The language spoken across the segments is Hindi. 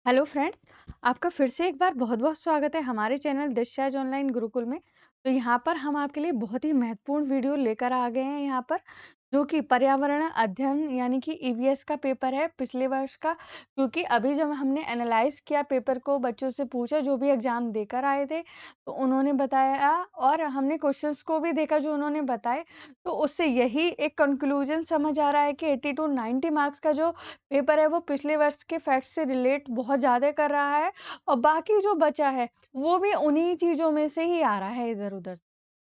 हेलो फ्रेंड्स, आपका फिर से एक बार बहुत-बहुत स्वागत है हमारे चैनल दिशा ऑनलाइन गुरुकुल में। तो यहाँ पर हम आपके लिए बहुत ही महत्वपूर्ण वीडियो लेकर आ गए हैं यहाँ पर, जो कि पर्यावरण अध्ययन यानी कि ईवीएस का पेपर है पिछले वर्ष का। क्योंकि अभी जब हमने एनालाइज़ किया पेपर को, बच्चों से पूछा जो भी एग्ज़ाम देकर आए थे, तो उन्होंने बताया और हमने क्वेश्चंस को भी देखा जो उन्होंने बताए, तो उससे यही एक कंक्लूजन समझ आ रहा है कि 80 टू 90 मार्क्स का जो पेपर है वो पिछले वर्ष के फैक्ट से रिलेट बहुत ज़्यादा कर रहा है और बाकी जो बचा है वो भी उन्हीं चीज़ों में से ही आ रहा है इधर-उधर से।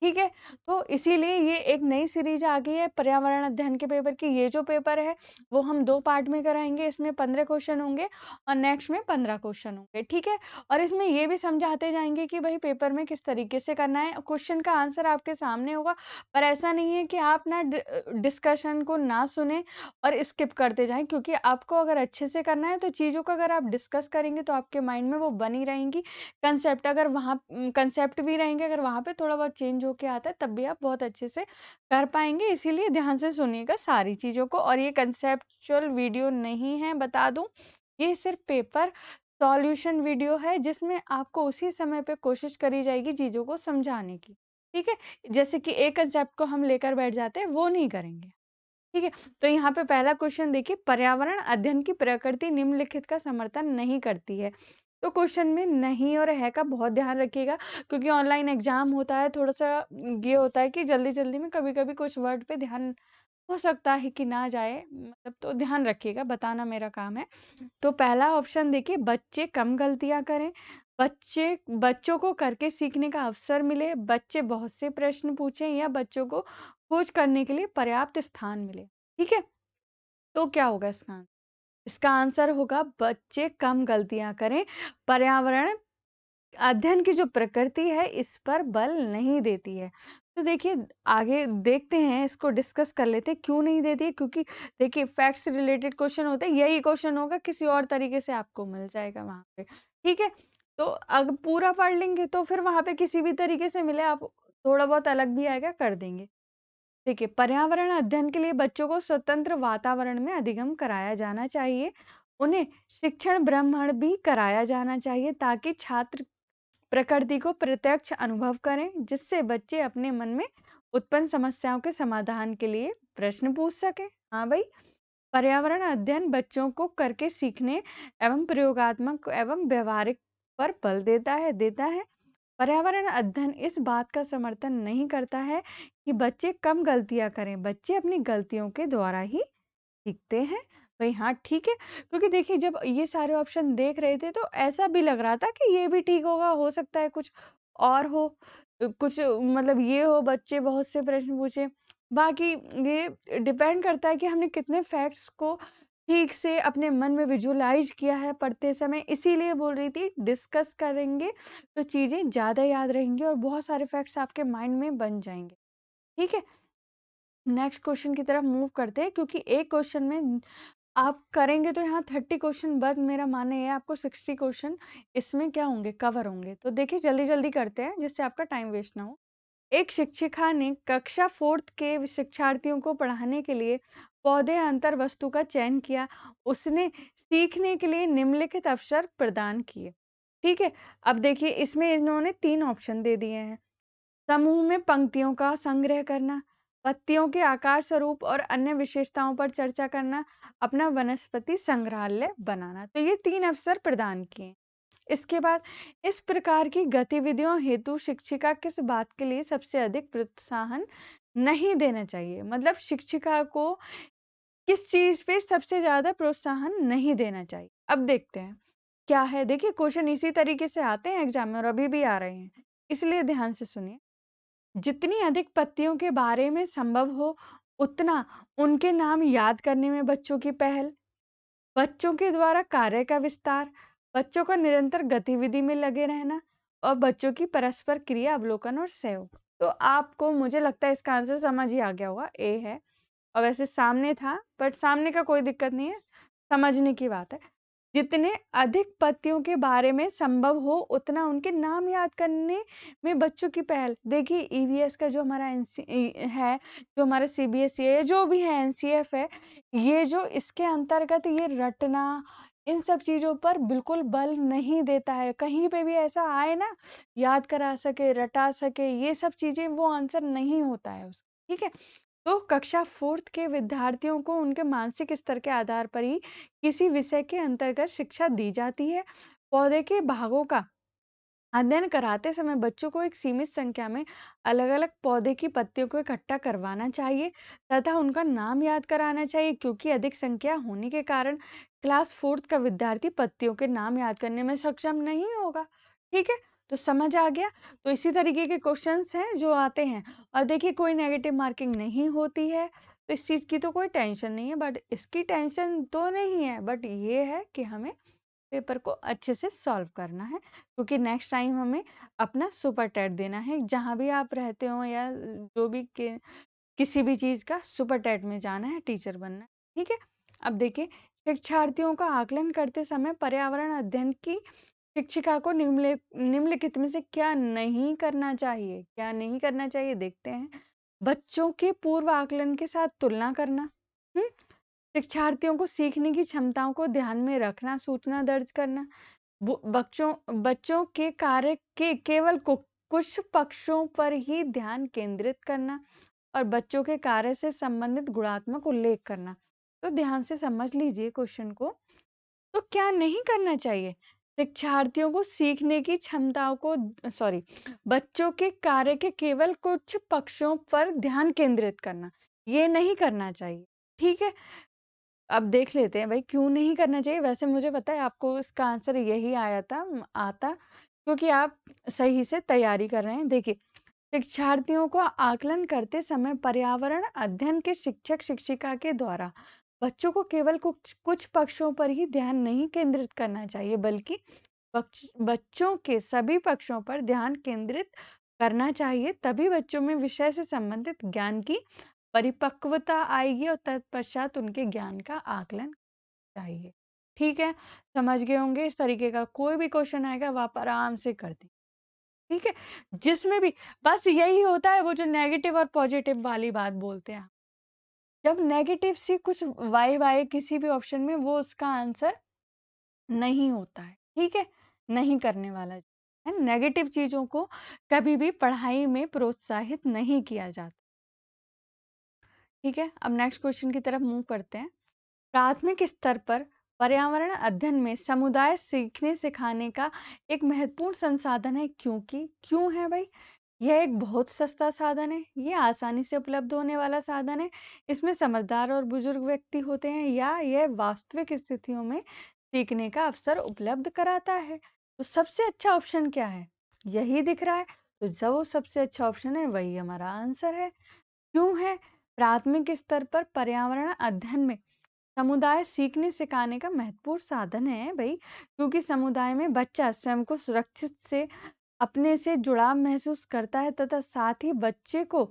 ठीक है? तो इसीलिए ये एक नई सीरीज़ आ गई है पर्यावरण अध्ययन के पेपर की। ये जो पेपर है वो हम 2 पार्ट में कराएँगे, इसमें 15 क्वेश्चन होंगे और नेक्स्ट में 15 क्वेश्चन होंगे, ठीक है? और इसमें ये भी समझाते जाएँगे कि भई पेपर में किस तरीके से करना है। क्वेश्चन का आंसर आपके सामने होगा, पर ऐसा नहीं है कि आप ना डिस्कशन को ना सुनें और स्किप करते जाएँ, क्योंकि आपको अगर अच्छे से करना है तो चीज़ों को अगर आप डिस्कस करेंगे तो आपके माइंड में वो बनी रहेंगी। कंसेप्ट भी रहेंगे, अगर वहाँ पे थोड़ा बहुत चेंज होके आता है तब भी आप बहुत अच्छे से कर पाएँगे। इसीलिए ध्यान से सुनिएगा सारी चीज़ों को। और ये कंसेप्चुअल वीडियो नहीं है, बता दूँ। ये सिर्फ़ पेपर सॉल्यूशन वीडियो है जिसमें आपको उसी समय पे कोशिश करी जाएगी चीज़ों को समझाने की। ठीक है? जैसे कि एक कंसेप्ट को हम लेकर बैठ जाते हैं, वो नहीं करेंगे। ठीक है? तो यहाँ पे पहला क्वेश्चन देखिए, पर्यावरण अध्ययन की प्रकृति निम्नलिखित का समर्थन नहीं करती है। तो क्वेश्चन में नहीं और है का बहुत ध्यान रखिएगा, क्योंकि ऑनलाइन एग्ज़ाम होता है, थोड़ा-सा ये होता है कि जल्दी-जल्दी में कभी-कभी कुछ वर्ड पे ध्यान हो सकता है कि ना जाए, मतलब तो ध्यान रखिएगा, बताना मेरा काम है। तो पहला ऑप्शन देखिए, बच्चे कम गलतियाँ करें, बच्चों को करके सीखने का अवसर मिले, बच्चे बहुत से प्रश्न पूछें या बच्चों को खोज करने के लिए पर्याप्त स्थान मिले। ठीक है? तो क्या होगा इसका आंसर? इसका आंसर होगा बच्चे कम गलतियाँ करें, पर्यावरण अध्ययन की जो प्रकृति है इस पर बल नहीं देती है। तो देखिए, आगे देखते हैं, इसको डिस्कस कर लेते हैं क्यों नहीं देती है। क्योंकि देखिए, फैक्ट्स से रिलेटेड क्वेश्चन होते हैं, यही क्वेश्चन होगा किसी और तरीके से आपको मिल जाएगा वहाँ पे। ठीक है? तो अगर पूरा पढ़ लेंगे तो फिर वहाँ पे किसी भी तरीके से मिले, आप थोड़ा बहुत अलग भी आएगा कर देंगे। देखिए, पर्यावरण अध्ययन के लिए बच्चों को स्वतंत्र वातावरण में अधिगम कराया जाना चाहिए। उन्हें शिक्षण भ्रमण भी कराया जाना चाहिए ताकि छात्र प्रकृति को प्रत्यक्ष अनुभव करें, जिससे बच्चे अपने मन में उत्पन्न समस्याओं के समाधान के लिए प्रश्न पूछ सकें। हाँ भाई, पर्यावरण अध्ययन बच्चों को करके सीखने एवं प्रयोगात्मक एवं व्यवहारिक पर बल देता है। पर्यावरण अध्ययन इस बात का समर्थन नहीं करता है कि बच्चे कम गलतियां करें, बच्चे अपनी गलतियों के द्वारा ही सीखते हैं। भाई हाँ, ठीक है। क्योंकि देखिए, जब ये सारे ऑप्शन देख रहे थे तो ऐसा भी लग रहा था कि ये भी ठीक होगा, हो सकता है कुछ और हो, कुछ मतलब ये हो, बच्चे बहुत से प्रश्न पूछे। बाकी ये डिपेंड करता है कि हमने कितने फैक्ट्स को ठीक से अपने मन में विजुअलाइज किया है पढ़ते समय। इसीलिए बोल रही थी डिस्कस करेंगे तो चीज़ें ज़्यादा याद रहेंगी और बहुत सारे फैक्ट्स आपके माइंड में बन जाएंगे। ठीक है? नेक्स्ट क्वेश्चन की तरफ मूव करते हैं, क्योंकि एक क्वेश्चन में आप करेंगे तो यहाँ 30 क्वेश्चन बस मेरा मानना ये है, आपको 60 क्वेश्चन इसमें क्या होंगे, कवर होंगे। तो देखिए, जल्दी-जल्दी करते हैं जिससे आपका टाइम वेस्ट ना हो। एक शिक्षिका ने कक्षा 4th के शिक्षार्थियों को पढ़ाने के लिए पौधे अंतर वस्तु का चयन किया। उसने सीखने के लिए निम्नलिखित अवसर प्रदान किए। ठीक है? अब देखिए, इसमें इन्होंने 3 ऑप्शन दे दिए हैं। समूह में पंक्तियों का संग्रह करना, पत्तियों के आकार, स्वरूप और अन्य विशेषताओं पर चर्चा करना, अपना वनस्पति संग्रहालय बनाना। तो ये 3 अवसर प्रदान किए। इसके बाद, इस प्रकार की गतिविधियों हेतु शिक्षिका किस बात के लिए सबसे अधिक प्रोत्साहन नहीं देना चाहिए? मतलब शिक्षिका को किस चीज़ पे सबसे ज़्यादा प्रोत्साहन नहीं देना चाहिए? अब देखते हैं, क्या है? देखिए, क्वेश्चन इसी तरीके से आते हैं एग्ज़ाम में और अभी भी आ रहे हैं, इसलिए ध्यान से सुनिए। जितनी अधिक पत्तियों के बारे में संभव हो, उतना उनके नाम याद करने में बच्चों की पहल, बच्चों के द्वारा कार्य का विस्तार, बच्चों का निरंतर गतिविधि में लगे रहना और बच्चों की परस्पर क्रिया, अवलोकन और सहयोग। तो आपको, मुझे लगता है इसका आंसर समझ ही आ गया होगा, ए है। और वैसे सामने था, बट सामने का कोई दिक्कत नहीं है, समझने की बात है। जितने अधिक पत्तियों के बारे में संभव हो, उतना उनके नाम याद करने में बच्चों की पहल। देखिए, ईवीएस का जो हमारा है, जो हमारा सीबीएसई है, जो भी है, एनसीएफ है, ये जो इसके अंतर्गत ये रटना, इन सब चीज़ों पर बिल्कुल बल नहीं देता है। कहीं पे भी ऐसा आए ना, याद करा सके, रटा सके, ये सब चीज़ें वो आंसर नहीं होता है उसका, ठीक है? तो कक्षा 4th के विद्यार्थियों को उनके मानसिक स्तर के आधार पर ही किसी विषय के अंतर्गत शिक्षा दी जाती है। पौधे के भागों का अध्ययन कराते समय बच्चों को एक सीमित संख्या में अलग-अलग पौधे की पत्तियों को इकट्ठा करवाना चाहिए तथा उनका नाम याद कराना चाहिए, क्योंकि अधिक संख्या होने के कारण क्लास 4th का विद्यार्थी पत्तियों के नाम याद करने में सक्षम नहीं होगा। ठीक है? तो समझ आ गया? तो इसी तरीके के क्वेश्चंस हैं जो आते हैं, और देखिए कोई नेगेटिव मार्किंग नहीं होती है, तो इस चीज़ की तो कोई टेंशन नहीं है, बट इसकी टेंशन तो नहीं है, बट ये है कि हमें पेपर को अच्छे से सॉल्व करना है, क्योंकि नेक्स्ट टाइम हमें अपना सुपर टेट देना है। जहाँ भी आप रहते हो या जो भी किसी भी चीज़ का सुपर टेट में जाना है, टीचर बनना है, ठीक है? अब देखिए, शिक्षार्थियों का आकलन करते समय पर्यावरण अध्ययन की शिक्षिका को निम्नलिखित में से क्या नहीं करना चाहिए? क्या नहीं करना चाहिए देखते हैं। बच्चों के पूर्व आकलन के साथ तुलना करना। हुँ? शिक्षार्थियों को सीखने की क्षमताओं को ध्यान में रखना, सूचना दर्ज करना, बच्चों बच्चों के कार्य के केवल कुछ पक्षों पर ही ध्यान केंद्रित करना और बच्चों के कार्य से संबंधित गुणात्मक उल्लेख करना। तो ध्यान से समझ लीजिए क्वेश्चन को। तो क्या नहीं करना चाहिए? शिक्षार्थियों को सीखने की क्षमताओं को सॉरी बच्चों के कार्य के केवल कुछ पक्षों पर ध्यान केंद्रित करना, ये नहीं करना चाहिए। ठीक है? अब देख लेते हैं भाई क्यों नहीं करना चाहिए। वैसे मुझे पता है आपको इसका आंसर यही आया था आता, क्योंकि आप सही से तैयारी कर रहे हैं। देखिए, शिक्षार्थियों को आकलन करते समय पर्यावरण अध्ययन के शिक्षक-शिक्षिका के द्वारा बच्चों को केवल कुछ कुछ पक्षों पर ही ध्यान नहीं केंद्रित करना चाहिए, बल्कि बच्चों के सभी पक्षों पर ध्यान केंद्रित करना चाहिए। तभी बच्चों में विषय से संबंधित ज्ञान की परिपक्वता आएगी और तत्पश्चात उनके ज्ञान का आकलन चाहिए। ठीक है? समझ गए होंगे। इस तरीके का कोई भी क्वेश्चन आएगा वो आप आराम से कर दें। ठीक है? जिसमें भी बस यही होता है, वो जो नेगेटिव और पॉजिटिव वाली बात बोलते हैं। जब नेगेटिव सी कुछ वाई किसी भी ऑप्शन में, वो उसका आंसर नहीं होता है। ठीक है? नहीं करने वाला है। नेगेटिव चीज़ों को कभी भी पढ़ाई में प्रोत्साहित नहीं किया जाता। ठीक है? अब नेक्स्ट क्वेश्चन की तरफ मूव करते हैं। प्राथमिक स्तर पर पर्यावरण अध्ययन में समुदाय सीखने सिखाने का एक महत्वपूर्ण संसाधन है, क्योंकि क्यों है भाई? यह एक बहुत सस्ता साधन है, ये आसानी से उपलब्ध होने वाला साधन है, इसमें समझदार और बुजुर्ग व्यक्ति होते हैं, या यह वास्तविक स्थितियों में सीखने का अवसर उपलब्ध कराता है। तो सबसे अच्छा ऑप्शन क्या है? यही दिख रहा है। तो जो सबसे अच्छा ऑप्शन है वही हमारा आंसर है। क्यों है? प्राथमिक स्तर पर पर्यावरण अध्ययन में समुदाय सीखने सिखाने का महत्वपूर्ण साधन है भाई, क्योंकि समुदाय में बच्चा स्वयं को सुरक्षित से अपने से जुड़ाव महसूस करता है तथा साथ ही बच्चे को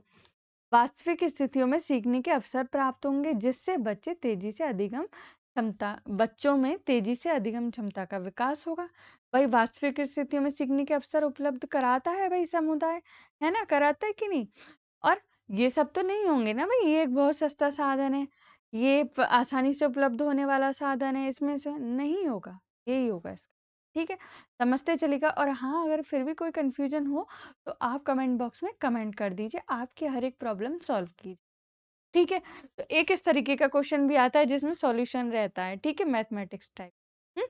वास्तविक स्थितियों में सीखने के अवसर प्राप्त होंगे, जिससे बच्चों में तेजी से अधिगम क्षमता का विकास होगा। भाई वास्तविक स्थितियों में सीखने के अवसर उपलब्ध कराता है भाई समुदाय, है ना? कराता है कि नहीं? और ये सब तो नहीं होंगे ना भाई, ये एक बहुत सस्ता साधन है, ये आसानी से उपलब्ध होने वाला साधन है, इसमें से नहीं होगा, यही होगा इसका। ठीक है? समझते चलिएगा। और हाँ, अगर फिर भी कोई कंफ्यूजन हो तो आप कमेंट बॉक्स में कमेंट कर दीजिए, आपकी हर एक प्रॉब्लम सॉल्व की। ठीक है? तो एक इस तरीके का क्वेश्चन भी आता है जिसमें सॉल्यूशन रहता है, ठीक है? Mathematics type. हुँ?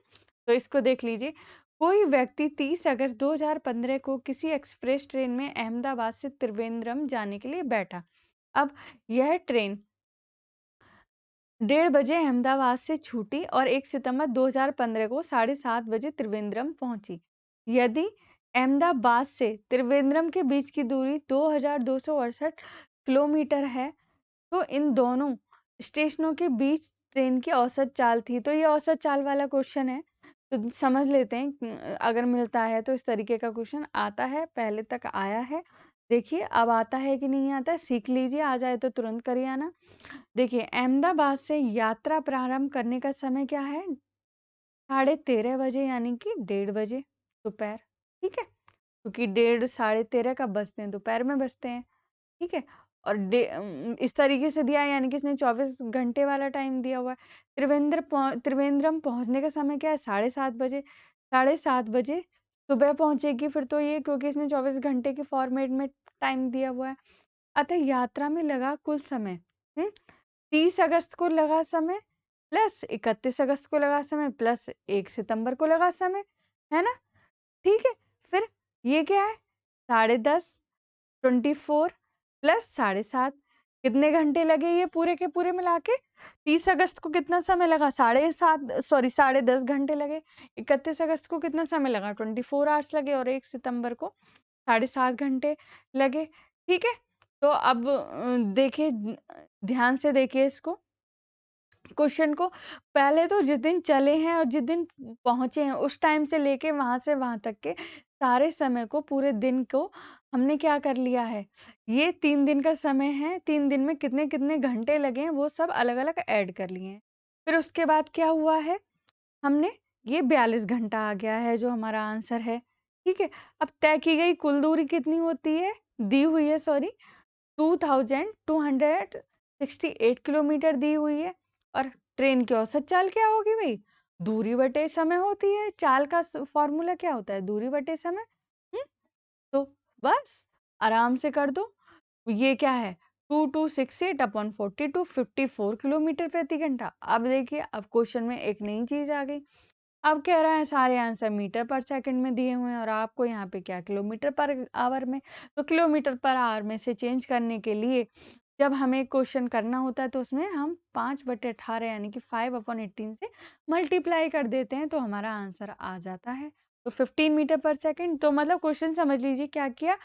तो इसको देख लीजिए। कोई व्यक्ति 30 अगस्त 2015 को किसी एक्सप्रेस ट्रेन में अहमदाबाद से त्रिवेंद्रम जाने के लिए बैठा। अब यह ट्रेन 1:30 बजे अहमदाबाद से छूटी और 1 सितंबर 2015 को 7:30 बजे त्रिवेंद्रम पहुंची। यदि अहमदाबाद से त्रिवेंद्रम के बीच की दूरी 2268 किलोमीटर है, तो इन दोनों स्टेशनों के बीच ट्रेन की औसत चाल थी। तो ये औसत चाल वाला क्वेश्चन है, तो समझ लेते हैं अगर मिलता है तो इस तरीके का क्वेश्चन आता है, पहले तक आया है। देखिए अब आता है कि नहीं आता है, सीख लीजिए, आ जाए तो तुरंत करिए आना। देखिए अहमदाबाद से यात्रा प्रारंभ करने का समय क्या है? 13:30 बजे, यानी कि 1:30 बजे दोपहर। ठीक है? क्योंकि 1:30 13:30 कब बजते हैं? दोपहर में बजते हैं। ठीक है? और इस तरीके से दिया है, यानी कि इसने 24 घंटे वाला टाइम दिया हुआ है। त्रिवेंद्रम पहुँचने का समय क्या है? 7:30 बजे। 7:30 बजे सुबह पहुँचेगी फिर तो ये, क्योंकि इसने 24 घंटे के फॉर्मेट में टाइम दिया हुआ है। अतः यात्रा में लगा कुल समय 30 अगस्त को लगा समय प्लस 31 अगस्त को लगा समय प्लस 1 सितंबर को लगा समय, है ना? ठीक है। फिर ये क्या है? 10:30 24 प्लस 7:30 कितने घंटे लगे ये पूरे के पूरे मिला के? 30 अगस्त को कितना समय लगा? 10:30 घंटे लगे। 31 अगस्त को कितना समय लगा? 24 आवर्स लगे और 1 सितंबर को 7:30 घंटे लगे। ठीक है? तो अब देखिए, ध्यान से देखिए इसको, क्वेश्चन को। पहले तो जिस दिन चले हैं और जिस दिन पहुँचे हैं उस टाइम से लेके वहाँ से वहाँ तक के सारे समय को, पूरे दिन को हमने क्या कर लिया है, ये 3 दिन का समय है, 3 दिन में कितने-कितने घंटे लगे हैं वो सब अलग-अलग ऐड कर लिए हैं। फिर उसके बाद क्या हुआ है, हमने ये 42 घंटा आ गया है जो हमारा आंसर है। ठीक है? अब तय की गई कुल दूरी कितनी होती है? दी हुई है, सॉरी, 2268 किलोमीटर दी हुई है। और ट्रेन की औसत चाल क्या होगी भाई? दूरी बटे समय होती है। चाल का फॉर्मूला क्या होता है? दूरी बटे समय। हम्म तो बस आराम से कर दो। ये क्या है? 2268 अपॉन 42, 54 किलोमीटर प्रति घंटा। अब देखिए, अब क्वेश्चन में एक नई चीज आ गई। अब कह रहा है सारे आंसर मीटर पर सेकंड में दिए हुए हैं और आपको यहाँ पे क्या, किलोमीटर पर आवर में। तो किलोमीटर पर आवर में से चेंज करने के लिए जब हमें क्वेश्चन करना होता है तो उसमें हम 5/18 यानी कि 5/18 से मल्टीप्लाई कर देते हैं तो हमारा आंसर आ जाता है। तो 15 मीटर पर सेकंड। तो मतलब क्वेश्चन समझ लीजिए क्या किया,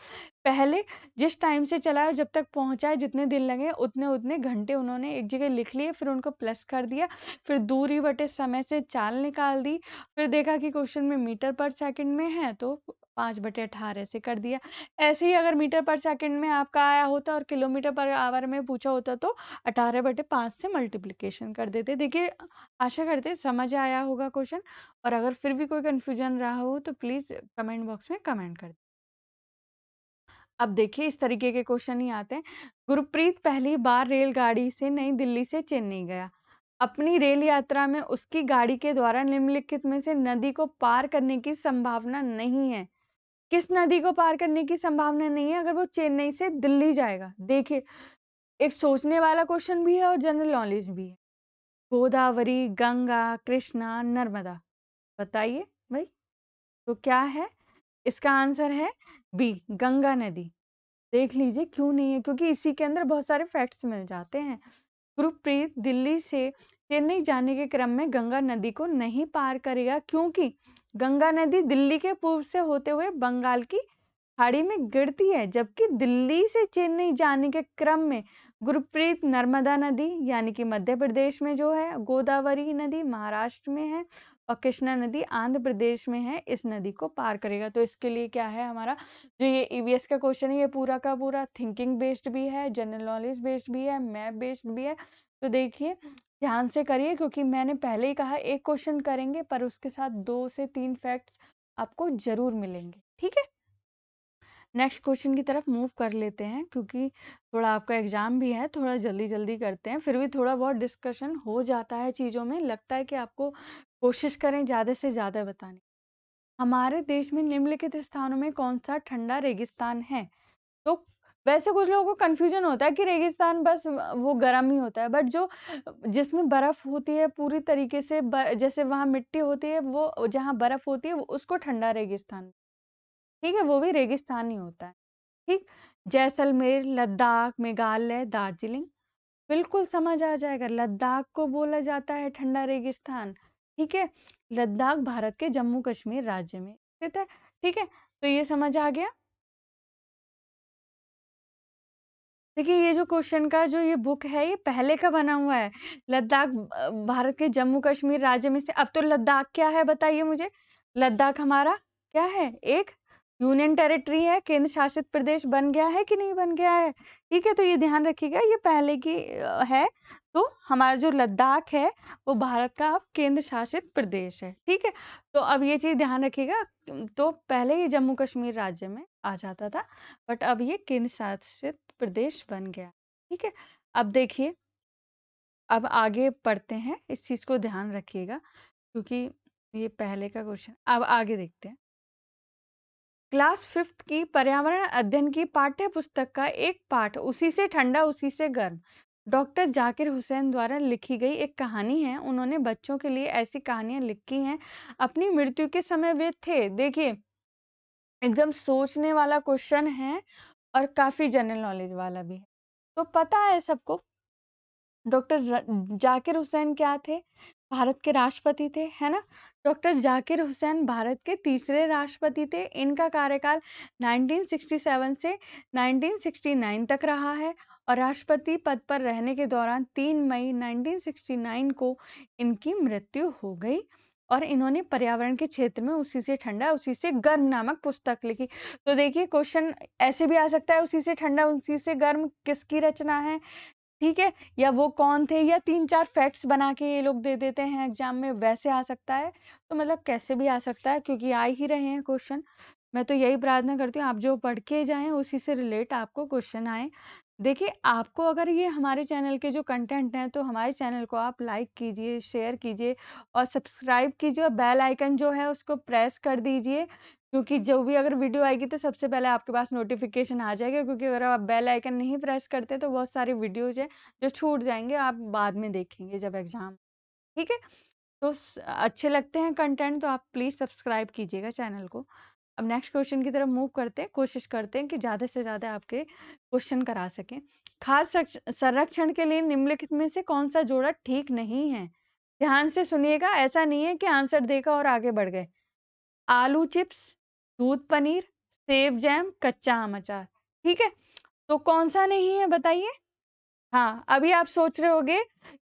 पहले जिस टाइम से चला है जब तक पहुंचा है, जितने दिन लगे उतने उतने घंटे उन्होंने एक जगह लिख लिए, फिर उनको प्लस कर दिया, फिर दूरी बटे समय से चाल निकाल दी, फिर देखा कि क्वेश्चन में मीटर पर सेकंड में है तो 5/18 से कर दिया। ऐसे ही अगर मीटर पर सेकंड में आपका आया होता और किलोमीटर पर आवर में पूछा होता तो 18/5 से मल्टीप्लिकेशन कर देते। देखिए, आशा करते समझ आया होगा क्वेश्चन, और अगर फिर भी कोई कंफ्यूजन रहा हो तो प्लीज कमेंट बॉक्स में कमेंट कर। अब देखिए, इस तरीके के क्वेश्चन ही आते हैं। गुरप्रीत पहली बार रेलगाड़ी से नई दिल्ली से चेन्नई गया। अपनी रेल यात्रा में उसकी गाड़ी के द्वारा निम्नलिखित में से नदी को पार करने की संभावना नहीं है। किस नदी को पार करने की संभावना नहीं है अगर वो चेन्नई से दिल्ली जाएगा? देखिए, एक सोचने वाला क्वेश्चन भी है और जनरल नॉलेज भी है। गोदावरी, गंगा, कृष्णा, नर्मदा, बताइए भाई। तो क्या है इसका आंसर? है बी, गंगा नदी। देख लीजिए क्यों नहीं है, क्योंकि इसी के अंदर बहुत सारे फैक्ट्स मिल जाते हैं। गुरप्रीत दिल्ली से चेन्नई जाने के क्रम में गंगा नदी को नहीं पार करेगा, क्योंकि गंगा नदी दिल्ली के पूर्व से होते हुए बंगाल की खाड़ी में गिरती है, जबकि दिल्ली से चेन्नई जाने के क्रम में गुरप्रीत नर्मदा नदी यानी कि मध्य प्रदेश में जो है, गोदावरी नदी महाराष्ट्र में है और कृष्णा नदी आंध्र प्रदेश में है, इस नदी को पार करेगा। तो इसके लिए क्या है हमारा, जो ये ईवीएस का क्वेश्चन है, ये पूरा का पूरा थिंकिंग बेस्ड भी है, जनरल नॉलेज बेस्ड भी है, मैप बेस्ड भी है। तो देखिए, ध्यान से करिए, क्योंकि मैंने पहले ही कहा एक क्वेश्चन करेंगे पर उसके साथ 2 से 3 फैक्ट्स आपको जरूर मिलेंगे। ठीक है, नेक्स्ट क्वेश्चन की तरफ मूव कर लेते हैं, क्योंकि थोड़ा आपका एग्जाम भी है, थोड़ा जल्दी जल्दी करते हैं, फिर भी थोड़ा बहुत डिस्कशन हो जाता है चीज़ों में। लगता है कि आपको कोशिश करें ज़्यादा से ज़्यादा बताने। हमारे देश में निम्नलिखित स्थानों में कौन सा ठंडा रेगिस्तान है? तो वैसे कुछ लोगों को कंफ्यूजन होता है कि रेगिस्तान बस वो गर्म ही होता है, बट जो जिसमें बर्फ होती है पूरी तरीके से, जैसे वहां मिट्टी होती है, वो जहाँ बर्फ होती है उसको ठंडा रेगिस्तान, ठीक है, वो भी रेगिस्तान ही होता है। ठीक, जैसलमेर, लद्दाख, मेघालय, दार्जिलिंग, बिल्कुल समझ आ जाएगा। लद्दाख को बोला जाता है ठंडा रेगिस्तान। ठीक है, लद्दाख भारत के जम्मू कश्मीर राज्य में स्थित है। ठीक है, तो ये समझ आ गया। देखिए, ये जो क्वेश्चन का जो ये बुक है, ये पहले का बना हुआ है। लद्दाख भारत के जम्मू कश्मीर राज्य में से, अब तो लद्दाख क्या है बताइए मुझे? लद्दाख हमारा क्या है? एक यूनियन टेरिटरी है, केंद्र शासित प्रदेश बन गया है कि नहीं बन गया है? ठीक है, तो ये ध्यान रखिएगा, ये पहले की है। तो हमारा जो लद्दाख है वो भारत का अब केंद्र शासित प्रदेश है। ठीक है, तो अब ये चीज ध्यान रखिएगा। तो पहले ये जम्मू कश्मीर राज्य में आ जाता था, बट अब ये केंद्र शासित प्रदेश बन गया। ठीक है? अब देखिए, अब आगे पढ़ते हैं, इस चीज़ को ध्यान रखिएगा क्योंकि ये पहले का क्वेश्चन। अब आगे देखते हैं। क्लास 5th की पर्यावरण अध्ययन की पाठ्य पुस्तक का एक पाठ उसी से ठंडा उसी से गर्म डॉक्टर जाकिर हुसैन द्वारा लिखी गई एक कहानी है। उन्होंने बच्चों के लिए ऐसी कहानियां लिखी हैं। अपनी मृत्यु के समय वे थे, देखिए एकदम सोचने वाला क्वेश्चन है और काफी जनरल नॉलेज वाला भी है। तो पता है सबको डॉक्टर जाकिर हुसैन क्या थे? भारत के राष्ट्रपति थे, है ना? डॉक्टर जाकिर हुसैन भारत के तीसरे राष्ट्रपति थे। इनका कार्यकाल 1967 से 1969 तक रहा है और राष्ट्रपति पद पर रहने के दौरान 3 मई 1969 को इनकी मृत्यु हो गई और इन्होंने पर्यावरण के क्षेत्र में उसी से ठंडा उसी से गर्म नामक पुस्तक लिखी। तो देखिए क्वेश्चन ऐसे भी आ सकता है, उसी से ठंडा उसी से गर्म किसकी रचना है? ठीक है? या वो कौन थे, या 3-4 फैक्ट्स बना के ये लोग दे देते हैं एग्ज़ाम में, वैसे आ सकता है। तो मतलब कैसे भी आ सकता है क्योंकि आ ही रहे हैं क्वेश्चन। मैं तो यही प्रार्थना करती हूँ आप जो पढ़ के जाएँ उसी से रिलेट आपको क्वेश्चन आएँ। देखिए आपको अगर ये हमारे चैनल के जो कंटेंट हैं तो हमारे चैनल को आप लाइक कीजिए, शेयर कीजिए और सब्सक्राइब कीजिए और बेल आइकन जो है उसको प्रेस कर दीजिए क्योंकि जो भी अगर वीडियो आएगी तो सबसे पहले आपके पास नोटिफ़िकेशन आ जाएगा क्योंकि अगर आप बेल आइकन नहीं प्रेस करते तो बहुत सारी वीडियोज़ हैं जो छूट जाएँगे, आप बाद में देखेंगे जब एग्ज़ाम। ठीक है? तो अच्छे लगते हैं कंटेंट तो आप प्लीज़ सब्सक्राइब कीजिएगा चैनल को। अब नेक्स्ट क्वेश्चन की तरफ मूव करते हैं, कोशिश करते हैं कि ज़्यादा से ज़्यादा आपके क्वेश्चन करा सकें। खाद्य संरक्षण के लिए निम्नलिखित में से कौन-सा जोड़ा ठीक नहीं है? ध्यान से सुनिएगा, ऐसा नहीं है कि आंसर देखा और आगे बढ़ गए। आलू चिप्स, दूध पनीर, सेव जैम, कच्चा आम अचार। ठीक है? तो कौन-सा नहीं है बताइए? हाँ, अभी आप सोच रहे होंगे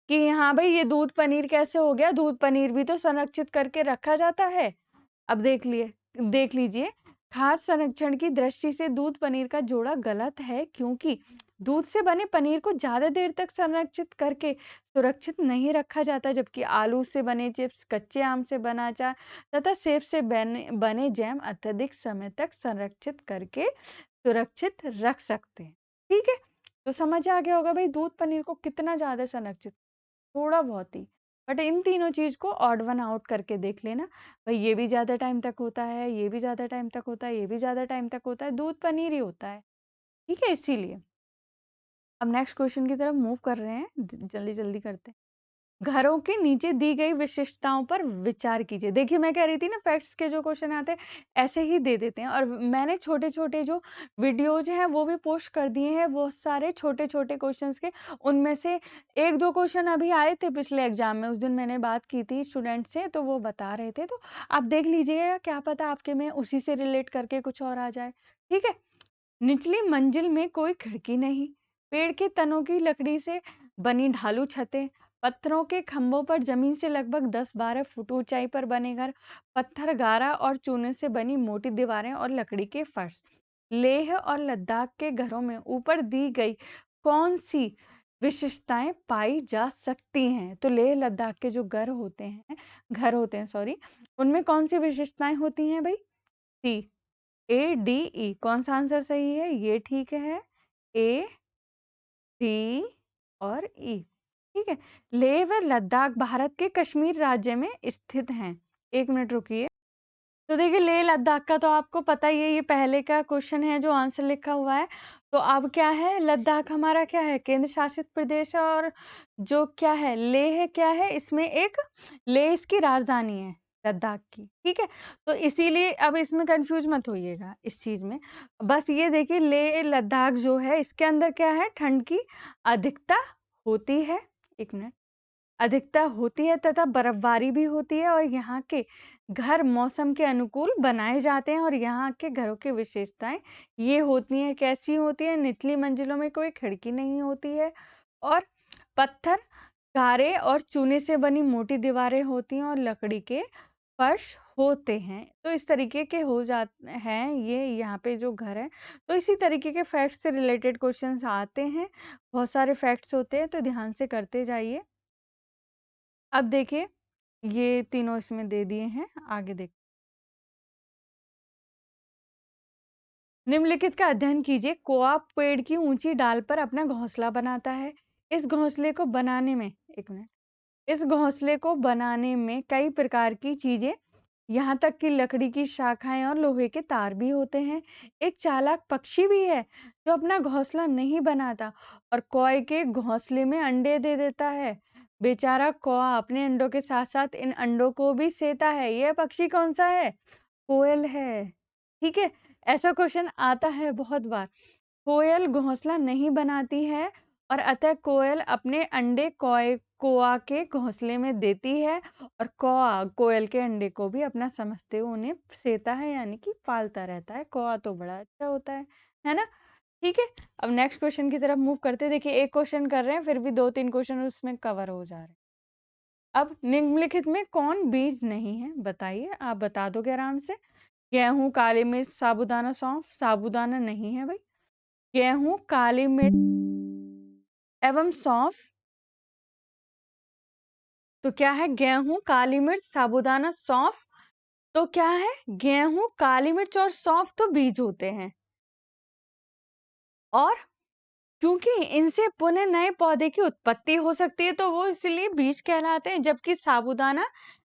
कि हाँ भाई ये दूध पनीर कैसे हो गया? दूध पनीर भी तो संरक्षित करके रखा जाता है। अब देख लीजिए, खाद्य संरक्षण की दृष्टि से दूध पनीर का जोड़ा गलत है क्योंकि दूध से बने पनीर को ज़्यादा देर तक संरक्षित करके सुरक्षित नहीं रखा जाता, जबकि आलू से बने चिप्स, कच्चे आम से बना अचार तथा सेब से बने बने जैम अत्यधिक समय तक संरक्षित करके सुरक्षित रख सकते हैं। ठीक है? तो समझ आ गया होगा भाई दूध पनीर को कितना ज़्यादा संरक्षित, थोड़ा बहुत ही। बट इन तीनों चीज़ को ऑड वन आउट करके देख लेना। भाई ये भी ज़्यादा टाइम तक होता है, ये भी ज़्यादा टाइम तक होता है, ये भी ज़्यादा टाइम तक होता है, दूध पनीर ही होता है। ठीक है? इसीलिए। अब नेक्स्ट क्वेश्चन की तरफ मूव कर रहे हैं, जल्दी-जल्दी करते हैं। घरों के नीचे दी गई विशेषताओं पर विचार कीजिए। देखिए मैं कह रही थी ना फैक्ट्स के जो क्वेश्चन आते हैं ऐसे ही दे देते हैं और मैंने छोटे-छोटे जो वीडियोज़ हैं वो भी पोस्ट कर दिए हैं बहुत सारे छोटे-छोटे क्वेश्चंस के। उनमें से 1-2 क्वेश्चन अभी आए थे पिछले एग्ज़ाम में, उस दिन मैंने बात की थी स्टूडेंट से तो वो बता रहे थे, तो आप देख लीजिएगा क्या पता आपके में उसी से रिलेट करके कुछ और आ जाए। ठीक है? निचली मंजिल में कोई खिड़की नहीं, पेड़ के तनों की लकड़ी से बनी ढालू छतें, पत्थरों के खंभों पर जमीन से लगभग 10-12 फुट ऊंचाई पर बने घर, पत्थर गारा और चूने से बनी मोटी दीवारें और लकड़ी के फर्श। लेह और लद्दाख के घरों में ऊपर दी गई कौन सी विशेषताएं पाई जा सकती हैं? तो लेह लद्दाख के जो घर होते हैं सॉरी, उनमें कौन सी विशेषताएं होती हैं भाई? सी, ए डी ई, कौन सा आंसर सही है? ये ठीक है, ए डी और ई। ठीक है? लेह व लद्दाख भारत के कश्मीर राज्य में स्थित हैं। 1 मिनट रुकिए। तो देखिए लेह लद्दाख का तो आपको पता ही है, ये पहले का क्वेश्चन है जो आंसर लिखा हुआ है। तो अब क्या है, लद्दाख हमारा क्या है, केंद्र शासित प्रदेश है और जो क्या है लेह क्या है, इसमें एक लेह इसकी राजधानी है लद्दाख की। ठीक है? तो इसीलिए अब इसमें कंफ्यूज मत होइएगा इस चीज में। बस ये देखिए लेह लद्दाख जो है इसके अंदर क्या है, ठंड की अधिकता होती है। 1 मिनट, अधिकता होती है तथा बर्फबारी भी होती है और यहाँ के घर मौसम के अनुकूल बनाए जाते हैं और यहाँ के घरों की विशेषताएं ये होती हैं, कैसी होती है, निचली मंजिलों में कोई खिड़की नहीं होती है और पत्थर गारे और चूने से बनी मोटी दीवारें होती हैं और लकड़ी के फर्श होते हैं। तो इस तरीके के हो जाते हैं ये यहाँ पे जो घर है। तो इसी तरीके के फैक्ट्स से रिलेटेड क्वेश्चंस आते हैं, बहुत सारे फैक्ट्स होते हैं तो ध्यान से करते जाइए। अब देखिए ये तीनों इसमें दे दिए हैं, आगे देख निम्नलिखित का अध्ययन कीजिए। कौआ पेड़ की ऊंची डाल पर अपना घोंसला बनाता है। इस घोंसले को बनाने में एक मिनट इस घोंसले को बनाने में कई प्रकार की चीजें, यहाँ तक कि लकड़ी की शाखाएं और लोहे के तार भी होते हैं। एक चालाक पक्षी भी है जो अपना घोंसला नहीं बनाता और कौए के घोंसले में अंडे दे देता है। बेचारा कौआ अपने अंडों के साथ साथ इन अंडों को भी सेता है। यह पक्षी कौन सा है? कोयल है। ठीक है, ऐसा क्वेश्चन आता है बहुत बार। कोयल घोंसला नहीं बनाती है और अतः कोयल अपने अंडे कौआ के घोंसले में देती है और कौआ कोयल के अंडे को भी अपना समझते हुए उन्हें सेता है, यानी कि पालता रहता है। कौआ तो बड़ा अच्छा होता है ना? ठीक है, अब नेक्स्ट क्वेश्चन की तरफ मूव करते हैं। देखिए, एक क्वेश्चन कर रहे हैं, फिर भी 2-3 क्वेश्चन उसमें कवर हो जा रहे हैं। अब निम्नलिखित में कौन बीज नहीं है? बताइए, आप बता दोगे आराम से। गेहूं, काली मिर्च, साबूदाना, सौंफ। साबूदाना नहीं है भाई। गेहूं, काली मिर्च एवं सौंफ। तो क्या है? गेहूं, काली मिर्च, साबूदाना, सौंफ। तो क्या है? गेहूं, काली मिर्च और सौंफ तो बीज होते हैं, और क्योंकि इनसे पुनः नए पौधे की उत्पत्ति हो सकती है तो वो इसलिए बीज कहलाते हैं। जबकि साबूदाना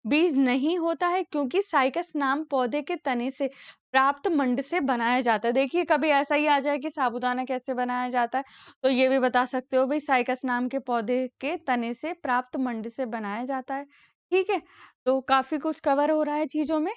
बीज नहीं होता है, क्योंकि साइकस नाम पौधे के तने से प्राप्त मंड से बनाया जाता है। देखिए, कभी ऐसा ही आ जाए कि साबूदाना कैसे बनाया जाता है, तो ये भी बता सकते हो भाई, साइकस नाम के पौधे के तने से प्राप्त मंड से बनाया जाता है। ठीक है, तो काफी कुछ कवर हो रहा है चीजों में।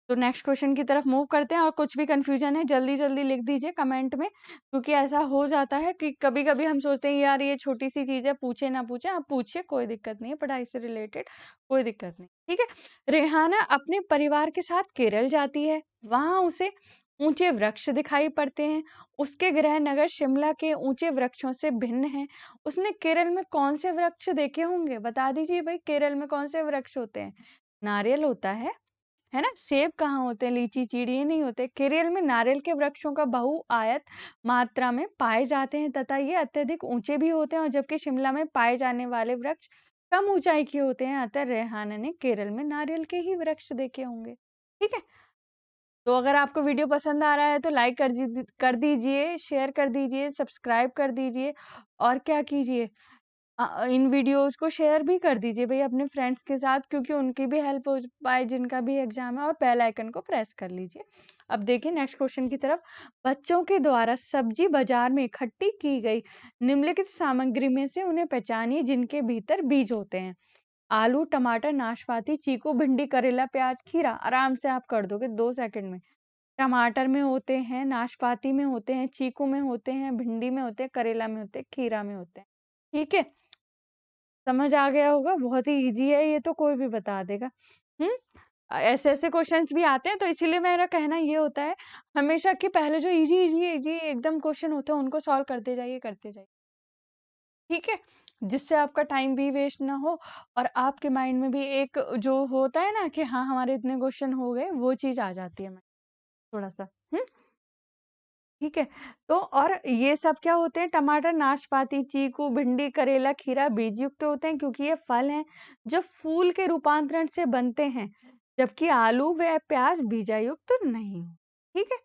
तो नेक्स्ट क्वेश्चन की तरफ मूव करते हैं, और कुछ भी कंफ्यूजन है जल्दी जल्दी लिख दीजिए कमेंट में, क्योंकि ऐसा हो जाता है कि कभी कभी हम सोचते हैं यार ये छोटी सी चीज है, पूछे ना पूछे। आप पूछिए, कोई दिक्कत नहीं है, पढ़ाई से रिलेटेड कोई दिक्कत नहीं। ठीक है, रेहाना अपने परिवार के साथ केरल जाती है। वहां उसे ऊंचे वृक्ष दिखाई पड़ते हैं। उसके गृह नगर शिमला के ऊंचे वृक्षों से भिन्न है। उसने केरल में कौन से वृक्ष देखे होंगे? बता दीजिए भाई, केरल में कौन से वृक्ष होते हैं? नारियल होता है ना? सेब कहाँ होते हैं? लीची, चीड़, ये नहीं होते। केरल में नारियल के वृक्षों का बहुआयत मात्रा में पाए जाते हैं तथा ये अत्यधिक ऊंचे भी होते हैं, और जबकि शिमला में पाए जाने वाले वृक्ष कम ऊंचाई के होते हैं। अतः रेहाना ने केरल में नारियल के ही वृक्ष देखे होंगे। ठीक है, तो अगर आपको वीडियो पसंद आ रहा है तो लाइक कर दीजिए, शेयर कर दीजिए, सब्सक्राइब कर दीजिए, और क्या कीजिए, इन वीडियोस को शेयर भी कर दीजिए भाई अपने फ्रेंड्स के साथ, क्योंकि उनकी भी हेल्प हो पाए जिनका भी एग्जाम है, और बेल आइकन को प्रेस कर लीजिए। अब देखिए नेक्स्ट क्वेश्चन की तरफ। बच्चों के द्वारा सब्जी बाजार में इकट्ठी की गई निम्नलिखित सामग्री में से उन्हें पहचानिए जिनके भीतर बीज होते हैं। आलू, टमाटर, नाशपाती, चीकू, भिंडी, करेला, प्याज, खीरा। आराम से आप कर दोगे 2 सेकंड में। टमाटर में होते हैं, नाशपाती में होते हैं, चीकू में होते हैं, भिंडी में होते हैं, करेला में होते हैं, खीरा में होते हैं। ठीक है, समझ आ गया होगा, बहुत ही इजी है ये, तो कोई भी बता देगा। हम्म ऐसे ऐसे क्वेश्चंस भी आते हैं, तो इसीलिए मेरा कहना ये होता है हमेशा कि पहले जो इजी इजी इजी एकदम क्वेश्चन होते हैं उनको सॉल्व करते जाइए, करते जाइए। ठीक है, जिससे आपका टाइम भी वेस्ट ना हो, और आपके माइंड में भी एक जो होता है ना कि हाँ हमारे इतने क्वेश्चन हो गए, वो चीज आ जाती है थोड़ा सा। हम्म ठीक है, तो और ये सब क्या होते हैं? टमाटर, नाशपाती, चीकू, भिंडी, करेला, खीरा बीज युक्त होते हैं, क्योंकि ये फल हैं जो फूल के रूपांतरण से बनते हैं, जबकि आलू व प्याज बीजायुक्त नहीं हो। ठीक है,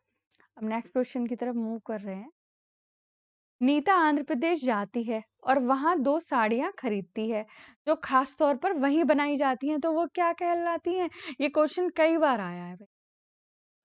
अब नेक्स्ट क्वेश्चन की तरफ मूव कर रहे हैं। नीता आंध्र प्रदेश जाती है और वहां 2 साड़ियां खरीदती है जो खास तौर पर वहीं बनाई जाती हैं, तो वो क्या कहलाती हैं? ये क्वेश्चन कई बार आया है।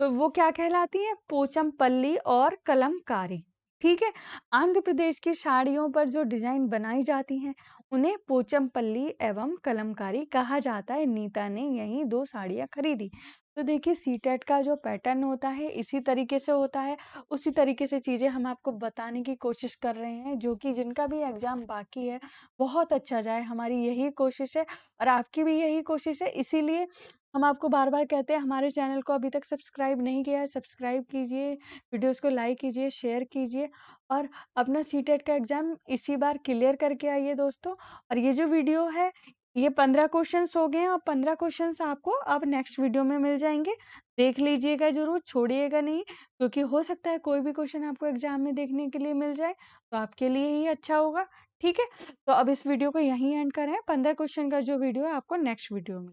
तो वो क्या कहलाती है? पोचमपल्ली और कलमकारी। ठीक है, आंध्र प्रदेश की साड़ियों पर जो डिजाइन बनाई जाती हैं उन्हें पोचमपल्ली एवं कलमकारी कहा जाता है। नीता ने यही 2 साड़ियां खरीदी। तो देखिए, सीटेट का जो पैटर्न होता है इसी तरीके से होता है, उसी तरीके से चीजें हम आपको बताने की कोशिश कर रहे हैं, जो कि जिनका भी एग्जाम बाकी है बहुत अच्छा जाए, हमारी यही कोशिश है, और आपकी भी यही कोशिश है। इसीलिए हम आपको बार बार कहते हैं, हमारे चैनल को अभी तक सब्सक्राइब नहीं किया है, सब्सक्राइब कीजिए, वीडियोस को लाइक कीजिए, शेयर कीजिए, और अपना सीटेट का एग्जाम इसी बार क्लियर करके आइए दोस्तों। और ये जो वीडियो है, ये 15 क्वेश्चंस हो गए हैं, और 15 क्वेश्चंस आपको अब नेक्स्ट वीडियो में मिल जाएंगे। देख लीजिएगा जरूर, छोड़िएगा नहीं, क्योंकि हो सकता है कोई भी क्वेश्चन आपको एग्जाम में देखने के लिए मिल जाए, तो आपके लिए ही अच्छा होगा। ठीक है, तो अब इस वीडियो को यहीं एंड करें। 15 क्वेश्चन का जो वीडियो है आपको नेक्स्ट वीडियो में।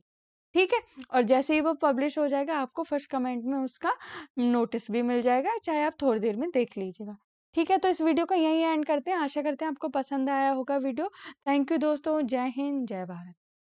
ठीक है? और जैसे ही वो पब्लिश हो जाएगा आपको फर्स्ट कमेंट में उसका नोटिस भी मिल जाएगा, चाहे आप थोड़ी देर में देख लीजिएगा। ठीक है? तो इस वीडियो को यहीं एंड करते हैं। आशा करते हैं आपको पसंद आया होगा वीडियो। थैंक यू दोस्तों। जय हिंद, जय भारत।